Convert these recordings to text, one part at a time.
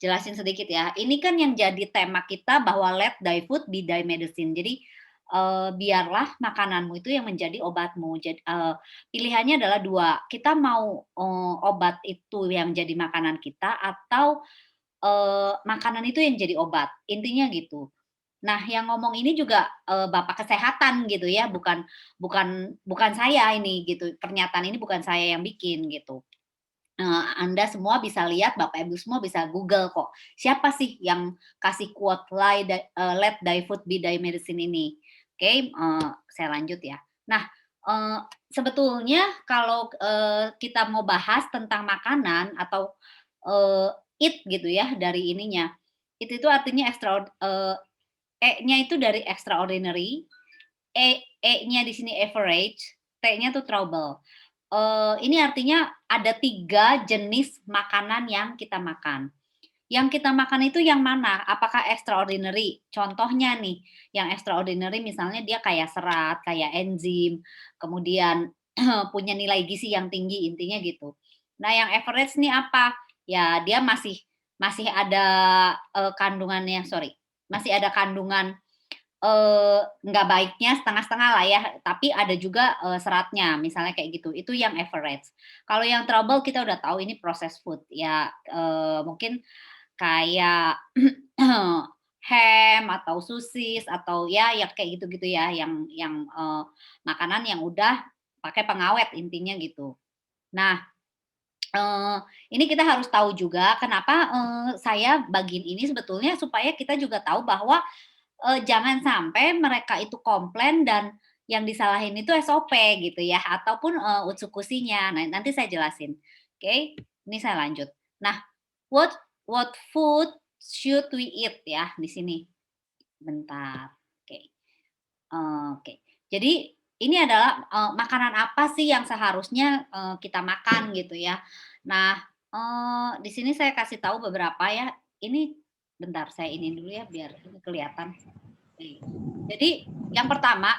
jelasin sedikit ya. Ini kan yang jadi tema kita bahwa let thy food be thy medicine. Jadi, biarlah makananmu itu yang menjadi obatmu. Pilihannya adalah 2, kita mau, obat itu yang jadi makanan kita atau, makanan itu yang jadi obat, intinya gitu. Nah, yang ngomong ini juga, bapak kesehatan gitu ya, bukan saya ini gitu, pernyataan ini bukan saya yang bikin gitu. Anda semua bisa lihat, Bapak Ibu semua bisa Google kok. Siapa sih yang kasih quote "Let thy food be thy medicine" ini. Oke, saya lanjut ya. Nah, eee, sebetulnya kalau, kita mau bahas tentang makanan atau, eee, eat gitu ya dari ininya, itu artinya E-nya itu dari extraordinary, E-nya di sini average, T-nya tuh trouble. Ini artinya ada 3 jenis makanan yang kita makan. Yang kita makan itu yang mana? Apakah extraordinary? Contohnya nih, yang extraordinary misalnya dia kaya serat, kaya enzim, kemudian punya nilai gizi yang tinggi, intinya gitu. Nah, yang average nih apa? Ya dia masih masih ada, kandungannya sorry, masih ada kandungan nggak baiknya setengah-setengah lah ya, tapi ada juga, seratnya, misalnya kayak gitu, itu yang average. Kalau yang trouble kita udah tahu ini processed food, ya, mungkin kayak ham atau sosis atau ya kayak gitu-gitu ya, yang makanan yang udah pakai pengawet, intinya gitu. Nah, eee, ini kita harus tahu juga kenapa, saya bagiin ini sebetulnya supaya kita juga tahu bahwa jangan sampai mereka itu komplain dan yang disalahin itu SOP gitu ya, ataupun, unsur-kusinya. Nah, nanti saya jelasin. Oke, ini saya lanjut. Nah, what what food should we eat ya di sini? Bentar, oke. Oke. Jadi ini adalah, makanan apa sih yang seharusnya, kita makan gitu ya. Nah, di sini saya kasih tahu beberapa ya. Ini bentar saya ini dulu ya biar ini kelihatan. Oke. Jadi yang pertama,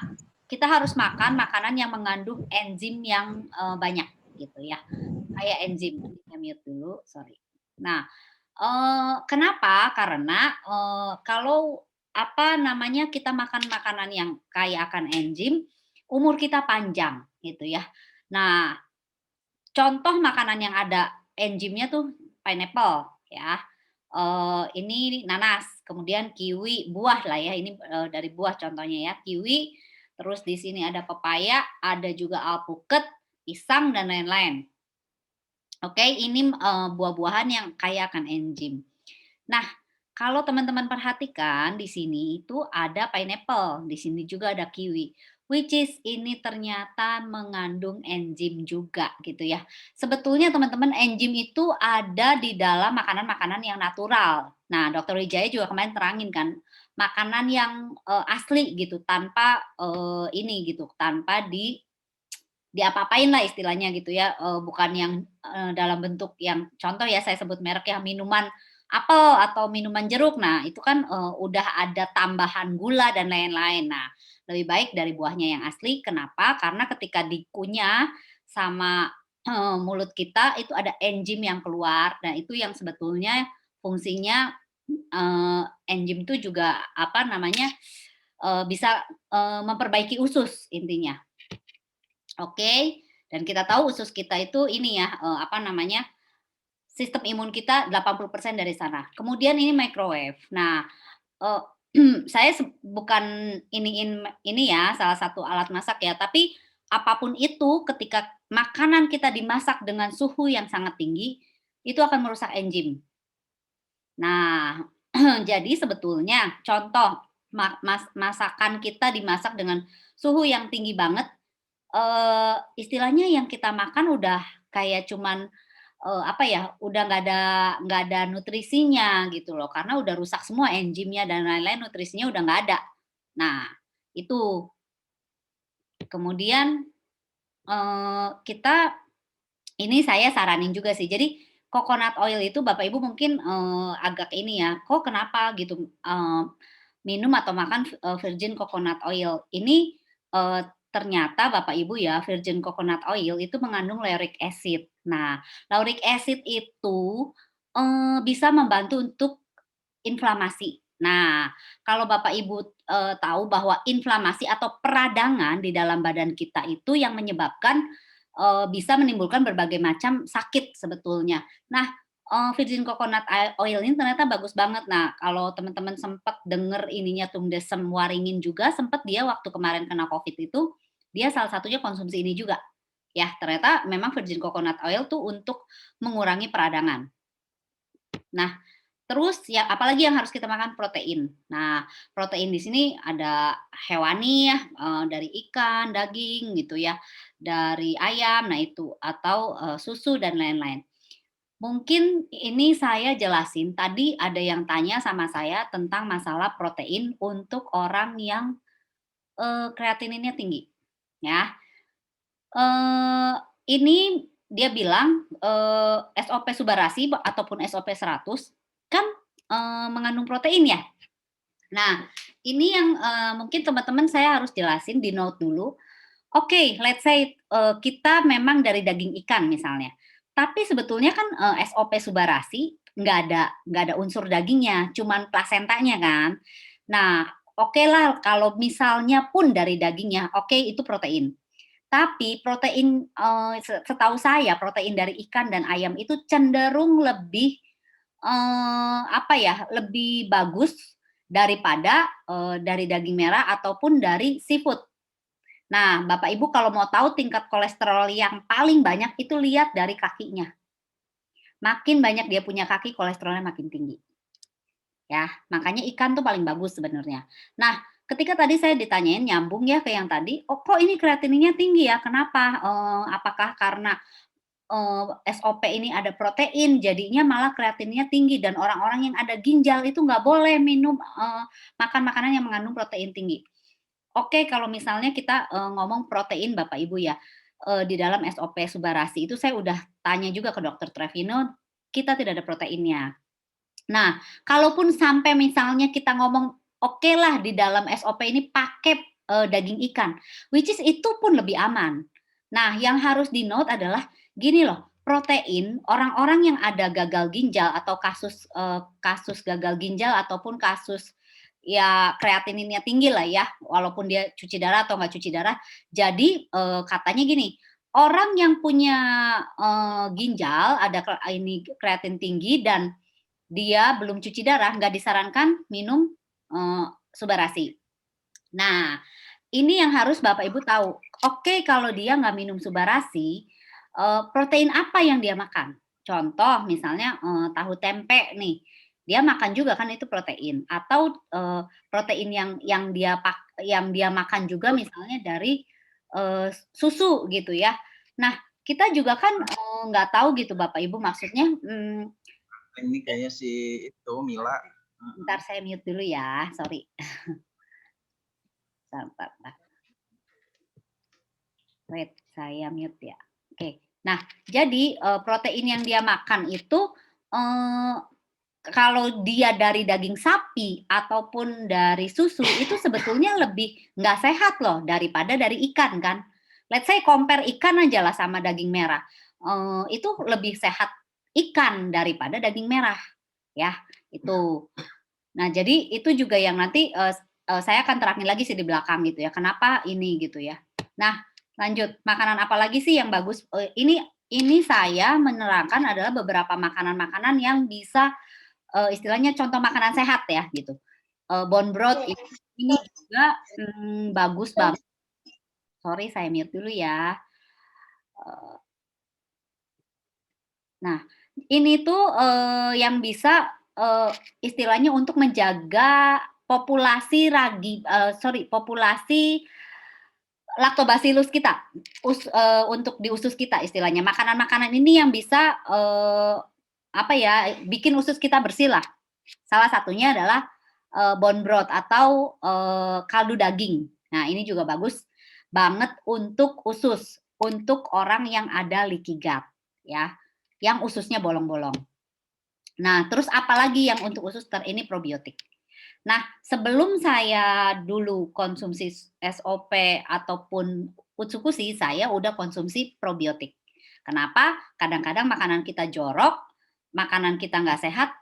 kita harus makan makanan yang mengandung enzim yang, banyak gitu ya, kayak enzim. Nanti saya mute dulu, sorry. Nah, kenapa? Karena, kalau, apa namanya, kita makan makanan yang kaya akan enzim, umur kita panjang gitu ya. Nah, contoh makanan yang ada enzimnya tuh pineapple ya, ini nanas, kemudian kiwi, buah lah ya, ini, dari buah contohnya ya, kiwi, terus di sini ada pepaya, ada juga alpukat, pisang, dan lain-lain. Oke, ini, buah-buahan yang kaya akan enzim. Nah, kalau teman-teman perhatikan di sini itu ada pineapple, di sini juga ada kiwi, which is ini ternyata mengandung enzim juga gitu ya. Sebetulnya teman-teman enzim itu ada di dalam makanan-makanan yang natural. Nah, Dokter Wijaya juga kemarin terangin kan, makanan yang, asli gitu tanpa, ini gitu, tanpa diapa-apain lah istilahnya gitu ya, bukan yang, dalam bentuk yang contoh ya saya sebut merek ya, minuman apel atau minuman jeruk. Nah, itu kan, udah ada tambahan gula dan lain-lain. Nah, lebih baik dari buahnya yang asli, kenapa? Karena ketika dikunyah sama, mulut kita itu ada enzim yang keluar, dan itu yang sebetulnya fungsinya, enzim itu juga apa namanya, bisa, memperbaiki usus intinya. Oke, dan kita tahu usus kita itu ini ya, apa namanya, sistem imun kita 80% dari sana. Kemudian ini microwave. Nah, eee, saya bukan ini ya, salah satu alat masak ya, tapi apapun itu ketika makanan kita dimasak dengan suhu yang sangat tinggi, itu akan merusak enzim. Nah, jadi sebetulnya contoh masakan kita dimasak dengan suhu yang tinggi banget. Istilahnya yang kita makan udah kayak cuman, apa ya, udah nggak ada nutrisinya gitu loh, karena udah rusak semua enzimnya dan lain-lain, nutrisinya udah nggak ada. Nah, itu. Kemudian, kita ini saya saranin juga sih. Jadi coconut oil itu Bapak Ibu mungkin, agak ini ya, "Kok kenapa?" gitu, minum atau makan, virgin coconut oil. Ini, ternyata Bapak Ibu ya, virgin coconut oil itu mengandung lauric acid. Nah, lauric acid itu, bisa membantu untuk inflamasi. Nah, kalau Bapak Ibu, tahu bahwa inflamasi atau peradangan di dalam badan kita itu yang menyebabkan, bisa menimbulkan berbagai macam sakit sebetulnya. Nah, virgin coconut oil ini ternyata bagus banget. Nah, kalau teman-teman sempat denger ininya Tumdesem Waringin juga sempet dia waktu kemarin kena Covid itu, dia salah satunya konsumsi ini juga. Ya, ternyata memang virgin coconut oil tuh untuk mengurangi peradangan. Nah, terus ya apalagi yang harus kita makan? Protein. Nah, protein di sini ada hewani ya, dari ikan, daging gitu ya, dari ayam, nah itu, atau, susu dan lain-lain. Mungkin ini saya jelasin, tadi ada yang tanya sama saya tentang masalah protein untuk orang yang, kreatininnya tinggi, ya. Ini dia bilang, SOP Subarasi ataupun SOP 100 kan, mengandung protein ya. Nah, ini yang, mungkin teman-teman saya harus jelasin di note dulu. Oke, let's say, kita memang dari daging ikan misalnya, tapi sebetulnya kan, SOP Subarasi nggak ada unsur dagingnya, cuman plasentanya kan. Nah, okelah kalau misalnya pun dari dagingnya, oke itu protein. Tapi protein, setahu saya protein dari ikan dan ayam itu cenderung lebih, apa ya, lebih bagus daripada, dari daging merah ataupun dari seafood. Nah, Bapak Ibu kalau mau tahu tingkat kolesterol yang paling banyak itu lihat dari kakinya. Makin banyak dia punya kaki, kolesterolnya makin tinggi. Ya, makanya ikan tuh paling bagus sebenarnya. Nah, ketika tadi saya ditanyain nyambung ya ke yang tadi, "Oh kok ini kreatininnya tinggi ya, kenapa? Apakah karena, SOP ini ada protein jadinya malah kreatinnya tinggi dan orang-orang yang ada ginjal itu nggak boleh minum, makan makanan yang mengandung protein tinggi." Oke, kalau misalnya kita, ngomong protein Bapak Ibu ya, di dalam SOP Subarasi itu saya udah tanya juga ke dokter Trevino, kita tidak ada proteinnya. Nah, kalaupun sampai misalnya kita ngomong, okelah di dalam SOP ini pakai, daging ikan, which is itu pun lebih aman. Nah, yang harus di-note adalah gini loh, protein orang-orang yang ada gagal ginjal atau kasus gagal ginjal ataupun kasus ya kreatininnya tinggi lah ya, walaupun dia cuci darah atau nggak cuci darah. Jadi, katanya gini, orang yang punya, ginjal ada ini kreatin tinggi dan dia belum cuci darah, nggak disarankan minum, Subarasi. Nah, ini yang harus Bapak Ibu tahu. Oke, kalau dia nggak minum Subarasi, protein apa yang dia makan? Contoh misalnya, tahu tempe nih, dia makan juga kan itu protein atau, protein yang dia makan juga misalnya dari, susu gitu ya. Nah, kita juga kan, nggak tahu gitu Bapak Ibu maksudnya, Ini kayaknya si itu Mila. bentar saya mute dulu ya, sorry. Bentar, bentar. Wait, saya mute ya. Oke. Nah, jadi, protein yang dia makan itu, eee, kalau dia dari daging sapi ataupun dari susu, itu sebetulnya lebih nggak sehat loh daripada dari ikan kan. Let's say compare ikan aja lah sama daging merah, itu lebih sehat ikan daripada daging merah, ya, itu. Nah, jadi itu juga yang nanti, saya akan terangin lagi sih di belakang gitu ya, kenapa ini gitu ya. Nah, lanjut, makanan apa lagi sih yang bagus? Ini saya menerangkan adalah beberapa makanan-makanan yang bisa, istilahnya contoh makanan sehat ya gitu. Bone broth ini juga, bagus banget. Sorry saya mute dulu ya. Eee, nah, ini tuh, yang bisa, istilahnya untuk menjaga populasi populasi Lactobacillus kita, untuk di usus kita istilahnya. Makanan-makanan ini yang bisa, apa ya, bikin usus kita bersih lah. Salah satunya adalah, bone broth atau, kaldu daging. Nah, ini juga bagus banget untuk usus, untuk orang yang ada leaky gut ya, yang ususnya bolong-bolong. Nah, terus apalagi yang untuk usus ini probiotik. Nah, sebelum saya dulu konsumsi SOP ataupun Utsukushi, saya udah konsumsi probiotik. Kenapa? Kadang-kadang makanan kita jorok, makanan kita nggak sehat,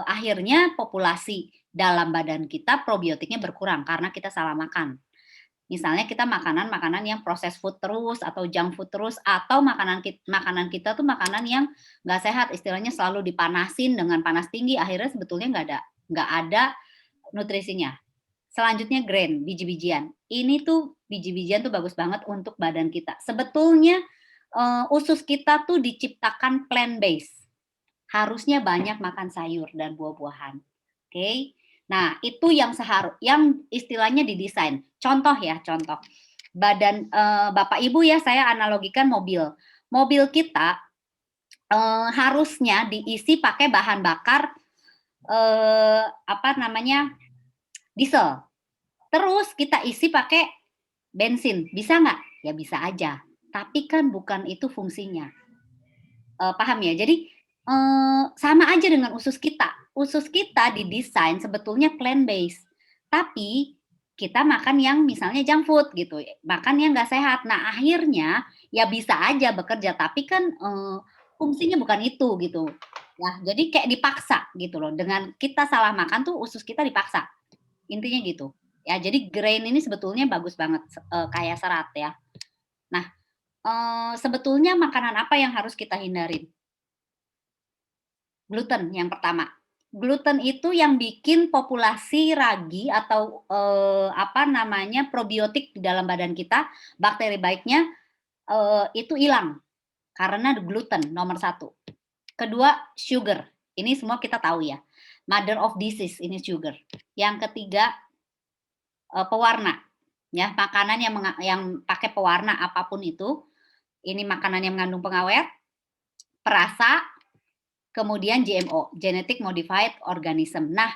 akhirnya populasi dalam badan kita probiotiknya berkurang karena kita salah makan. Misalnya kita makanan-makanan yang proses food terus atau junk food terus atau makanan kita tuh makanan yang nggak sehat, istilahnya selalu dipanasin dengan panas tinggi, akhirnya sebetulnya nggak ada nutrisinya. Selanjutnya grain, biji-bijian. Ini tuh biji-bijian tuh bagus banget untuk badan kita. Sebetulnya usus kita tuh diciptakan plant based. Harusnya banyak makan sayur dan buah-buahan. Oke. Nah, itu yang istilahnya didesain. Contoh ya, contoh. Bapak Ibu ya, saya analogikan mobil. Mobil kita harusnya diisi pakai bahan bakar apa namanya? Diesel. Terus kita isi pakai bensin. Bisa nggak? Ya bisa aja. Tapi kan bukan itu fungsinya. Paham ya? Jadi sama aja dengan usus kita. Usus kita didesain sebetulnya plant based, tapi kita makan yang misalnya junk food gitu, makan yang nggak sehat. Nah akhirnya ya bisa aja bekerja, tapi kan fungsinya bukan itu gitu. Ya, jadi kayak dipaksa gitu loh. Dengan kita salah makan tuh usus kita dipaksa. Intinya gitu. Ya, jadi grain ini sebetulnya bagus banget kaya serat ya. Nah, sebetulnya makanan apa yang harus kita hindarin? Gluten yang pertama. Gluten itu yang bikin populasi ragi atau, apa namanya, probiotik di dalam badan kita, bakteri baiknya, itu hilang karena gluten nomor satu. Kedua, sugar. Ini semua kita tahu ya, mother of disease ini sugar. Yang ketiga, pewarna, ya, makanan yang pakai pewarna apapun itu, ini makanan yang mengandung pengawet, perasa, kemudian GMO, genetic modified organism. Nah,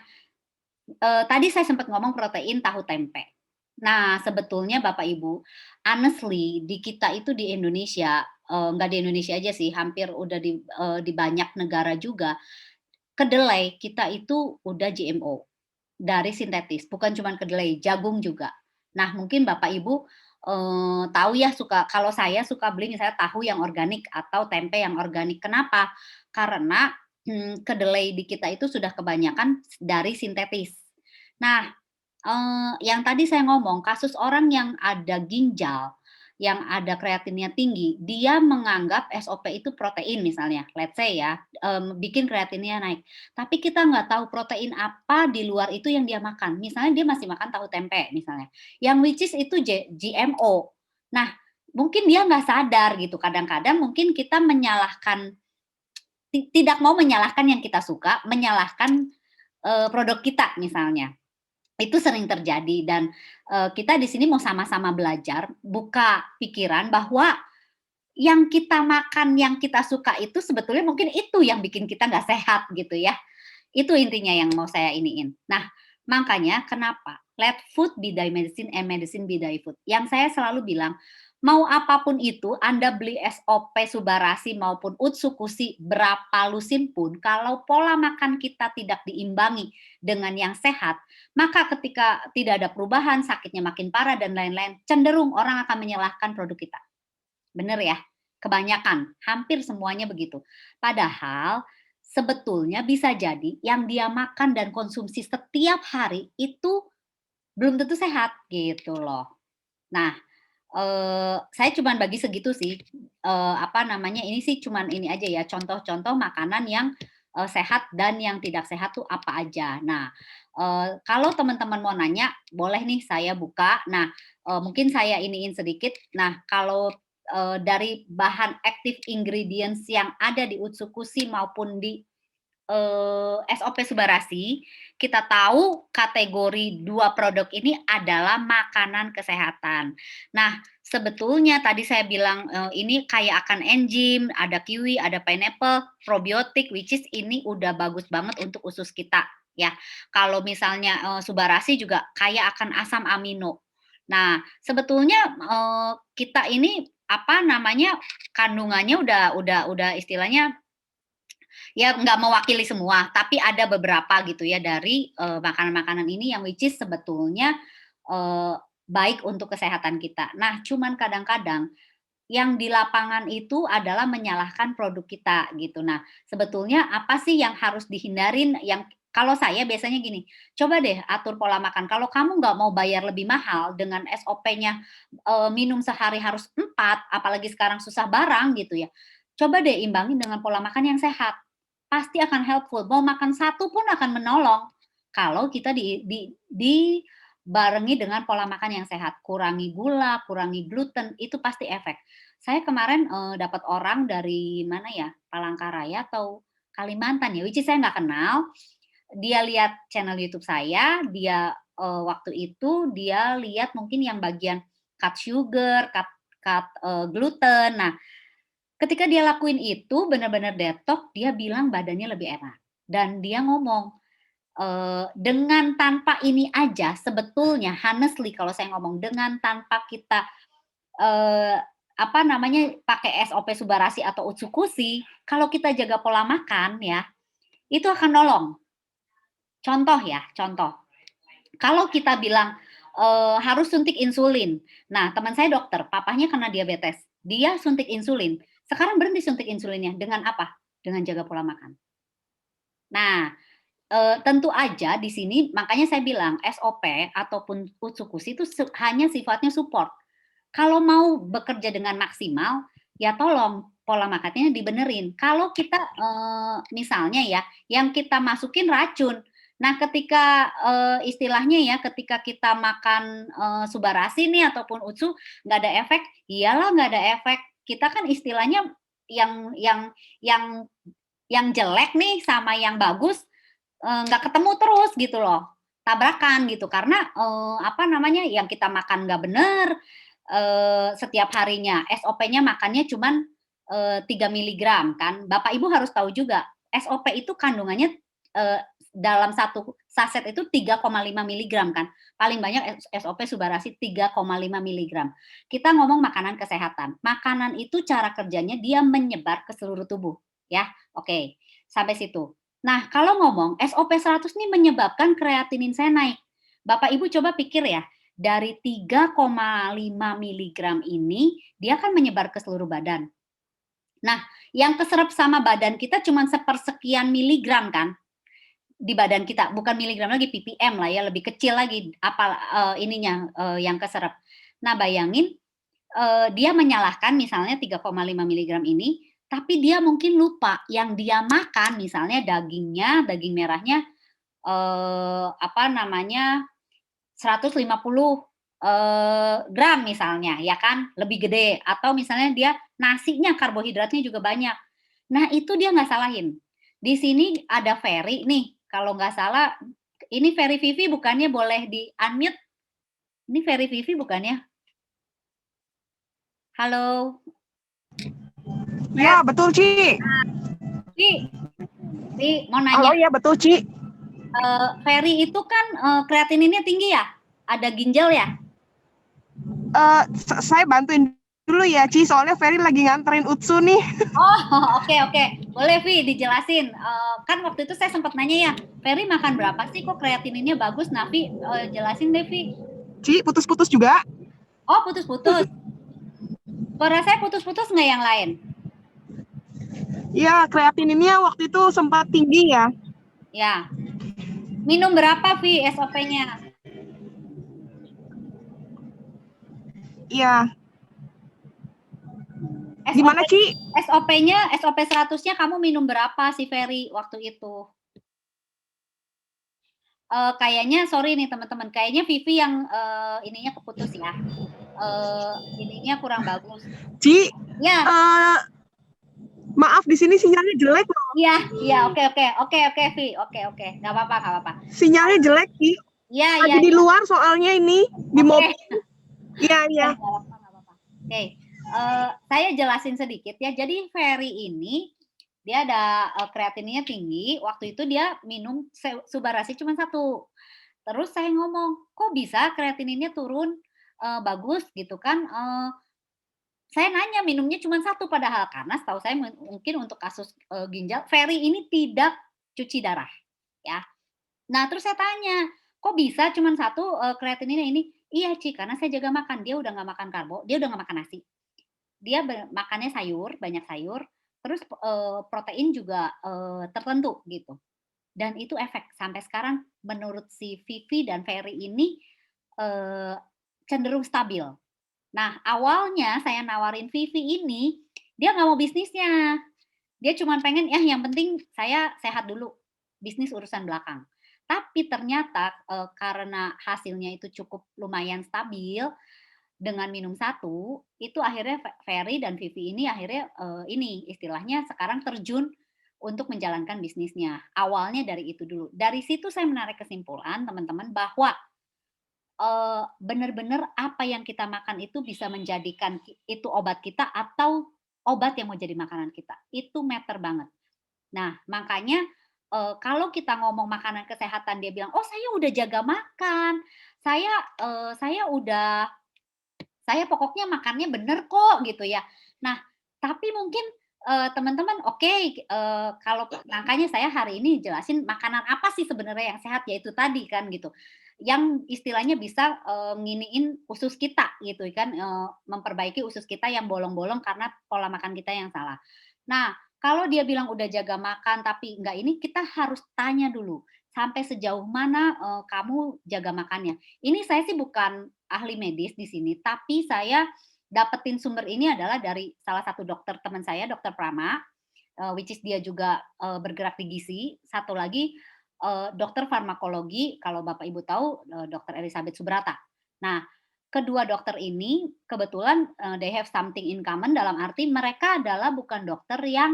tadi saya sempat ngomong protein tahu tempe. Nah, sebetulnya Bapak Ibu, honestly di kita itu di Indonesia, nggak di Indonesia aja sih, hampir udah di banyak negara juga, kedelai kita itu udah GMO, dari sintetis, bukan cuma kedelai, jagung juga. Nah, mungkin Bapak Ibu, tahu ya kalau saya suka beli misalnya tahu yang organik atau tempe yang organik. Kenapa? Karena, kedelai di kita itu sudah kebanyakan dari sintetis. Nah, yang tadi saya ngomong kasus orang yang ada ginjal, yang ada kreatinnya tinggi, dia menganggap SOP itu protein misalnya, let's say ya, bikin kreatinnya naik. Tapi kita nggak tahu protein apa di luar itu yang dia makan. Misalnya dia masih makan tahu tempe misalnya, yang which is itu GMO. Nah, mungkin dia nggak sadar gitu, kadang-kadang mungkin kita menyalahkan tidak mau menyalahkan yang kita suka, menyalahkan, produk kita misalnya. Itu sering terjadi dan, kita di sini mau sama-sama belajar, buka pikiran bahwa yang kita makan, yang kita suka itu sebetulnya mungkin itu yang bikin kita nggak sehat gitu ya. Itu intinya yang mau saya iniin. Nah, makanya kenapa let food be thy medicine and medicine be thy food. Yang saya selalu bilang, mau apapun itu Anda beli SOP Subarasi maupun Utsukushi berapa lusin pun, kalau pola makan kita tidak diimbangi dengan yang sehat, maka ketika tidak ada perubahan, sakitnya makin parah dan lain-lain, cenderung orang akan menyalahkan produk kita. Bener ya? Kebanyakan, hampir semuanya begitu. Padahal sebetulnya bisa jadi yang dia makan dan konsumsi setiap hari itu belum tentu sehat gitu loh. Nah, saya cuman bagi segitu sih, apa namanya, ini sih cuman ini aja ya, contoh-contoh makanan yang, sehat dan yang tidak sehat tuh apa aja. Nah, kalau teman-teman mau nanya, boleh nih saya buka. Nah, mungkin saya iniin sedikit. Nah, kalau, dari bahan active ingredients yang ada di Utsukushi maupun di SOP Subarasi, kita tahu kategori 2 produk ini adalah makanan kesehatan. Nah, sebetulnya tadi saya bilang, ini kaya akan enzim, ada kiwi, ada pineapple, probiotik, which is ini udah bagus banget untuk usus kita, ya. Kalau misalnya, Subarasi juga kaya akan asam amino. Nah, sebetulnya, kita ini, apa namanya, kandungannya udah istilahnya ya nggak mewakili semua, tapi ada beberapa gitu ya dari, makanan-makanan ini yang which is sebetulnya, eee, baik untuk kesehatan kita. Nah, cuman kadang-kadang yang di lapangan itu adalah menyalahkan produk kita gitu. Nah, sebetulnya apa sih yang harus dihindarin yang kalau saya biasanya gini, coba deh atur pola makan. Kalau kamu nggak mau bayar lebih mahal dengan SOP-nya, minum sehari harus 4, apalagi sekarang susah barang gitu ya, coba deh imbangin dengan pola makan yang sehat. Pasti akan helpful, mau makan satu pun akan menolong kalau kita dibarengi dengan pola makan yang sehat. Kurangi gula, kurangi gluten, itu pasti efek. Saya kemarin, dapat orang dari mana ya, Palangkaraya atau Kalimantan ya, which is saya nggak kenal. Dia lihat channel YouTube saya, dia, waktu itu dia lihat mungkin yang bagian cut sugar, cut cut, gluten. Nah, ketika dia lakuin itu benar-benar detox, dia bilang badannya lebih enak. Dan dia ngomong, dengan tanpa ini aja sebetulnya honestly kalau saya ngomong, dengan tanpa kita Eee, apa namanya, pakai SOP Subarasi atau Utsukushi, kalau kita jaga pola makan ya, itu akan nolong. Contoh ya, contoh, kalau kita bilang, harus suntik insulin. Nah, teman saya dokter, papahnya kena diabetes, dia suntik insulin. Sekarang berhenti suntik insulinnya, dengan apa? Dengan jaga pola makan. Nah, tentu aja di sini makanya saya bilang SOP ataupun Utsukushi itu hanya sifatnya support. Kalau mau bekerja dengan maksimal, ya tolong pola makannya dibenerin. Kalau kita, misalnya ya, yang kita masukin racun. Nah, ketika, istilahnya ya, ketika kita makan, Subarasi nih ataupun Utsu nggak ada efek, iyalah nggak ada efek. Kita kan istilahnya yang yang yang yang jelek nih sama yang bagus, nggak ketemu terus gitu loh, tabrakan gitu. Karena, apa namanya, yang kita makan nggak bener, setiap harinya, SOP-nya makannya cuman, 3 miligram kan. Bapak Ibu harus tahu juga, SOP itu kandungannya, dalam satu saset itu 3,5 miligram kan, paling banyak SOP Subarasi 3,5 miligram. Kita ngomong makanan kesehatan, makanan itu cara kerjanya dia menyebar ke seluruh tubuh, ya, oke, sampai situ. Nah, kalau ngomong SOP 100 nih menyebabkan kreatinin saya naik. Bapak Ibu coba pikir ya, dari 3,5 miligram ini, dia kan menyebar ke seluruh badan. Nah, yang keserap sama badan kita cuma sepersekian miligram kan, di badan kita, bukan miligram lagi, ppm lah ya, lebih kecil lagi apa, ininya, yang keserap. Nah, bayangin, dia menyalahkan misalnya 3,5 miligram ini, tapi dia mungkin lupa yang dia makan misalnya dagingnya, daging merahnya, apa namanya, 150, gram misalnya ya kan, lebih gede atau misalnya dia nasinya karbohidratnya juga banyak. Nah itu dia nggak salahin. Di sini ada Ferry nih, kalau nggak salah ini Ferry Vivi bukannya boleh di-unmute? Ini Ferry Vivi bukannya? Halo? Iya, betul, Ci. Ci, Ci mau Halo, nanya, iya betul, Ci. Ferry itu kan, kreatininnya tinggi ya? Ada ginjal ya? Saya bantuin dulu ya, Ci. Soalnya Ferry lagi nganterin Utsu nih. Oh, oke oke. Boleh Vi dijelasin, kan waktu itu saya sempat nanya ya, Ferry makan berapa sih kok kreatininnya bagus? Nah Vi, jelasin deh Vi. Ci, putus-putus juga. Oh putus-putus. Suara saya putus-putus nggak yang lain? Iya, kreatininnya waktu itu sempat tinggi ya. Ya. Minum berapa Vi SOP-nya? Iya. SOP, Gimana, Ci? SOP-nya, SOP 100-nya kamu minum berapa sih Ferry waktu itu? Kayaknya sorry nih teman-teman, kayaknya Vivi yang, ininya keputus ya, ininya kurang bagus. Ci, Ya. maaf di sini sinyalnya jelek loh. Iya iya, oke Vi, oke, nggak apa-apa. Sinyalnya jelek, Ci. Iya Lagi di luar soalnya ini, di mobil. Iya. Nggak apa-apa. Oke, saya jelasin sedikit ya. Jadi Ferry ini dia ada, kreatininnya tinggi, waktu itu dia minum Subarasi cuma satu. Terus saya ngomong, "Kok bisa kreatininnya turun, bagus?" Gitu kan, saya nanya minumnya cuma satu padahal, karena setahu saya mungkin untuk kasus, ginjal Ferry ini tidak cuci darah, ya. Nah, terus saya tanya, "Kok bisa cuman satu kreatininnya ini?" "Iya, Ci, karena saya jaga makan." Dia udah nggak makan karbo, dia udah nggak makan nasi. dia makannya sayur, banyak sayur, terus, protein juga, tertentu gitu. Dan itu efek sampai sekarang menurut si Vivi dan Ferry ini, eee, cenderung stabil. Nah, awalnya saya nawarin Vivi ini, dia nggak mau bisnisnya. Dia cuman pengen, "Ya yang penting saya sehat dulu, bisnis urusan belakang." Tapi ternyata, karena hasilnya itu cukup lumayan stabil, dengan minum satu, itu akhirnya Ferry dan Vivi ini akhirnya, ini istilahnya sekarang terjun untuk menjalankan bisnisnya. Awalnya dari itu dulu. Dari situ saya menarik kesimpulan teman-teman bahwa, bener-bener apa yang kita makan itu bisa menjadikan itu obat kita atau obat yang mau jadi makanan kita, itu matter banget. Nah, makanya, kalau kita ngomong makanan kesehatan dia bilang, "Oh saya udah jaga makan, saya udah saya pokoknya makannya bener kok," gitu ya. Nah, tapi mungkin, teman-teman oke, kalau makanya saya hari ini jelasin makanan apa sih sebenarnya yang sehat, ya itu tadi kan gitu, yang istilahnya bisa, nginiin usus kita gitu kan, memperbaiki usus kita yang bolong-bolong karena pola makan kita yang salah. Nah, kalau dia bilang udah jaga makan tapi enggak ini, kita harus tanya dulu, sampai sejauh mana, kamu jaga makannya. Ini saya sih bukan ahli medis di sini, tapi saya dapetin sumber ini adalah dari salah satu dokter teman saya, Dokter Prama, which is dia juga, bergerak di gizi. Satu lagi, dokter farmakologi, kalau Bapak Ibu tahu, Dokter Elizabeth Subrata. Nah, kedua dokter ini kebetulan, they have something in common dalam arti mereka adalah bukan dokter yang,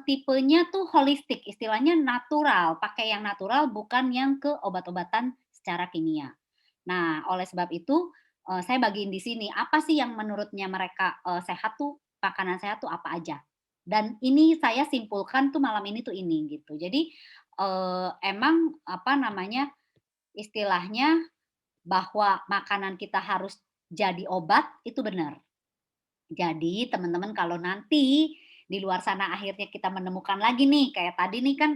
tipenya tuh holistik, istilahnya natural, pakai yang natural bukan yang ke obat-obatan secara kimia. Nah, oleh sebab itu, saya bagiin di sini, apa sih yang menurutnya mereka, sehat tuh, makanan sehat tuh apa aja. Dan ini saya simpulkan tuh malam ini tuh ini, gitu. Jadi, emang apa namanya, istilahnya bahwa makanan kita harus jadi obat, itu benar. Jadi teman-teman kalau nanti di luar sana akhirnya kita menemukan lagi nih, kayak tadi nih kan,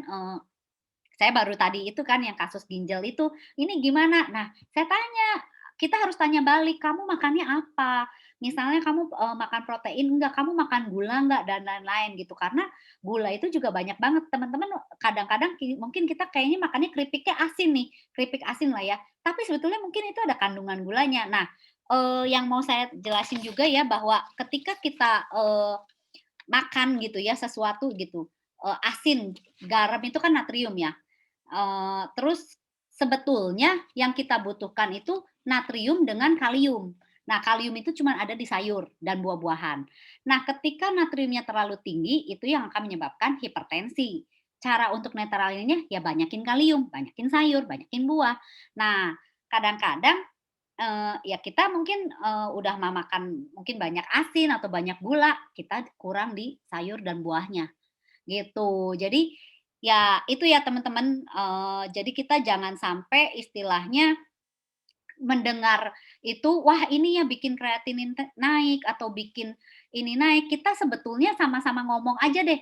saya baru tadi itu kan yang kasus ginjal itu, "Ini gimana?" Nah, saya tanya, kita harus tanya balik, "Kamu makannya apa?" Misalnya kamu, makan protein enggak, kamu makan gula enggak, dan lain-lain gitu. Karena gula itu juga banyak banget teman-teman kadang-kadang mungkin kita kayaknya makannya keripiknya asin nih, keripik asin lah ya, tapi sebetulnya mungkin itu ada kandungan gulanya. Nah, yang mau saya jelasin juga ya bahwa ketika kita, makan gitu ya sesuatu gitu, asin, garam itu kan natrium ya. Terus sebetulnya yang kita butuhkan itu natrium dengan kalium. Nah, kalium itu cuma ada di sayur dan buah-buahan. Nah, ketika natriumnya terlalu tinggi, itu yang akan menyebabkan hipertensi. Cara untuk netralinnya ya banyakin kalium, banyakin sayur, banyakin buah. Nah, kadang-kadang, ya kita mungkin, udah makan mungkin banyak asin atau banyak gula, kita kurang di sayur dan buahnya, gitu. Jadi, ya itu ya teman-teman, jadi kita jangan sampai istilahnya mendengar itu, wah ini ya bikin kreatinin naik atau bikin ini naik, kita sebetulnya sama-sama ngomong aja deh,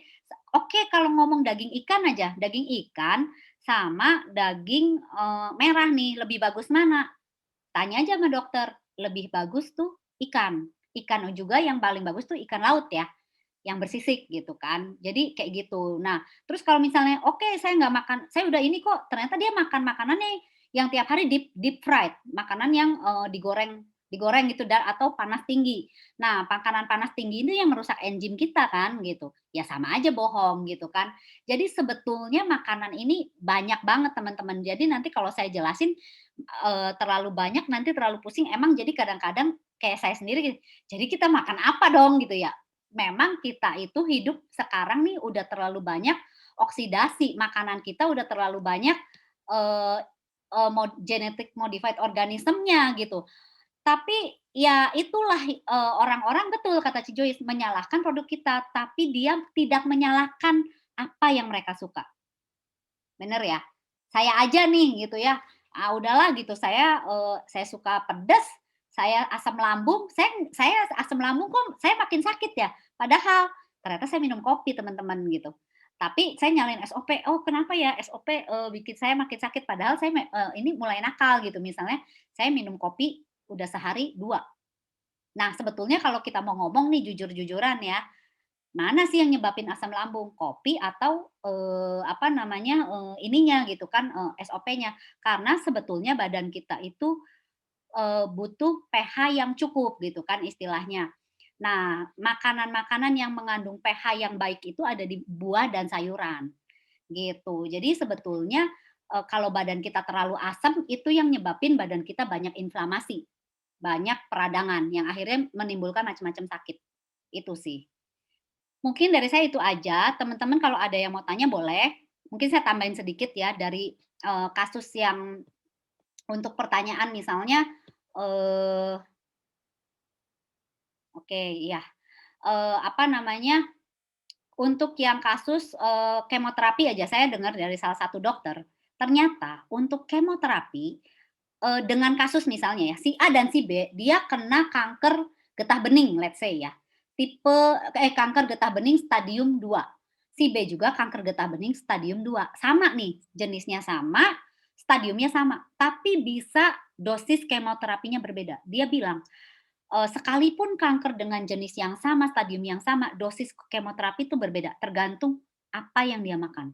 oke kalau ngomong daging ikan aja, daging ikan sama daging, merah nih lebih bagus mana? Tanya aja sama dokter, lebih bagus tuh ikan. Ikan juga yang paling bagus tuh ikan laut ya, yang bersisik gitu kan. Jadi kayak gitu. Nah, terus kalau misalnya, oke saya nggak makan, saya udah ini kok, ternyata dia makan makanannya yang tiap hari deep deep fried, makanan yang, digoreng digoreng gitu atau panas tinggi. Nah, makanan panas tinggi itu yang merusak enzim kita kan gitu. Ya sama aja bohong gitu kan. Jadi sebetulnya makanan ini banyak banget teman-teman. Jadi nanti kalau saya jelasin, terlalu banyak nanti terlalu pusing, emang jadi kadang-kadang kayak saya sendiri gini, jadi kita makan apa dong gitu ya. Memang kita itu hidup sekarang nih udah terlalu banyak oksidasi, makanan kita udah terlalu banyak, eee genetic modified organism-nya gitu. Tapi ya itulah, orang-orang betul kata Ci Joyce, menyalahkan produk kita, tapi dia tidak menyalahkan apa yang mereka suka. Bener ya? Saya aja nih gitu ya, udahlah gitu saya suka pedes, saya asam lambung, saya asam lambung kok saya makin sakit ya, padahal ternyata saya minum kopi teman-teman gitu. Tapi saya nyalain SOP, "Oh kenapa ya SOP, bikin saya makin sakit?" Padahal ini mulai nakal gitu, misalnya saya minum kopi udah sehari 2. Nah, sebetulnya kalau kita mau ngomong nih jujur-jujuran ya, mana sih yang nyebabin asam lambung? Kopi atau, apa namanya, ininya gitu kan, SOP-nya. Karena sebetulnya badan kita itu, butuh pH yang cukup gitu kan istilahnya. Nah, makanan-makanan yang mengandung pH yang baik itu ada di buah dan sayuran, gitu. Jadi sebetulnya, kalau badan kita terlalu asam, itu yang nyebabin badan kita banyak inflamasi, banyak peradangan yang akhirnya menimbulkan macam-macam sakit, itu sih. Mungkin dari saya itu aja, teman-teman kalau ada yang mau tanya boleh, mungkin saya tambahin sedikit ya dari, kasus yang untuk pertanyaan misalnya, eee, oke, iya, apa namanya, untuk yang kasus, kemoterapi aja saya dengar dari salah satu dokter, ternyata untuk kemoterapi, dengan kasus misalnya ya, si A dan si B, dia kena kanker getah bening, let's say ya, tipe kanker getah bening stadium 2. Si B juga kanker getah bening stadium 2. Sama nih, jenisnya sama, stadiumnya sama, tapi bisa dosis kemoterapinya berbeda. Dia bilang, sekalipun kanker dengan jenis yang sama, stadium yang sama, dosis kemoterapi itu berbeda, tergantung apa yang dia makan.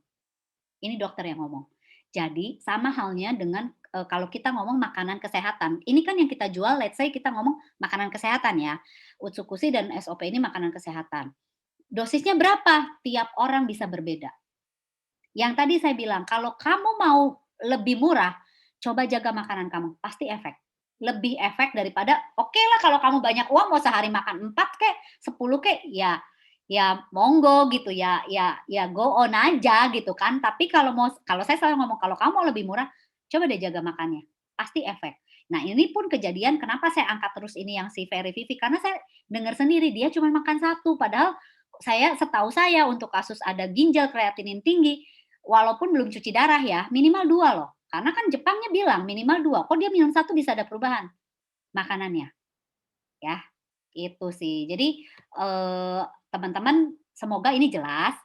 Ini dokter yang ngomong. Jadi sama halnya dengan, kalau kita ngomong makanan kesehatan. Ini kan yang kita jual, let's say kita ngomong makanan kesehatan ya. Utsukushi dan SOP ini makanan kesehatan. Dosisnya berapa? Tiap orang bisa berbeda. Yang tadi saya bilang, kalau kamu mau lebih murah, coba jaga makanan kamu, pasti efek. Lebih efek daripada, oke lah kalau kamu banyak uang mau sehari makan 4 kek, 10 kek, ya monggo gitu ya go on aja gitu kan. Tapi kalau saya selalu ngomong, kalau kamu mau lebih murah, coba deh jaga makannya, pasti efek. Nah, ini pun kejadian kenapa saya angkat terus ini yang si Ferry Vivi, karena saya dengar sendiri dia cuma makan satu, padahal setahu saya untuk kasus ada ginjal kreatinin tinggi, walaupun belum cuci darah ya, minimal 2 loh. Karena kan Jepangnya bilang minimal 2, kok dia minum satu bisa ada perubahan makanannya, ya. Itu sih. Jadi, teman-teman semoga ini jelas.